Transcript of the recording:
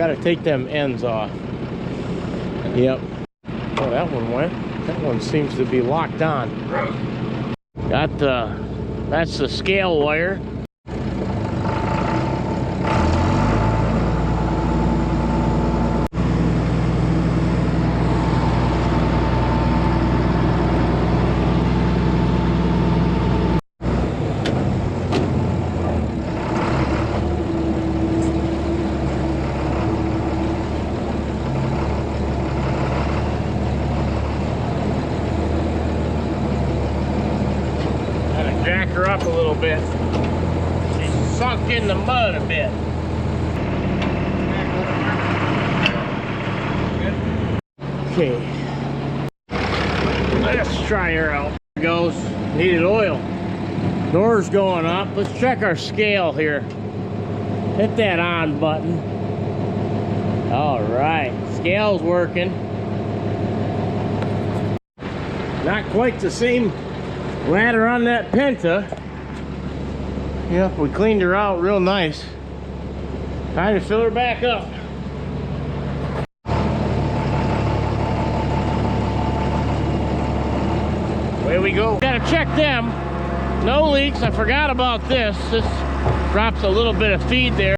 Gotta take them ends off. Yep. Oh, that one went. That one seems to be locked on. Got that's the scale wire. Jack her up a little bit. She's sunk in the mud a bit. Okay. Let's try her out. There goes. Needed oil. Door's going up. Let's check our scale here. Hit that on button. All right. Scale's working. Not quite the same ladder on that Penta. Yep, we cleaned her out real nice. Time to fill her back up. Away we go. Gotta check them. No leaks. I forgot about this. This drops a little bit of feed there.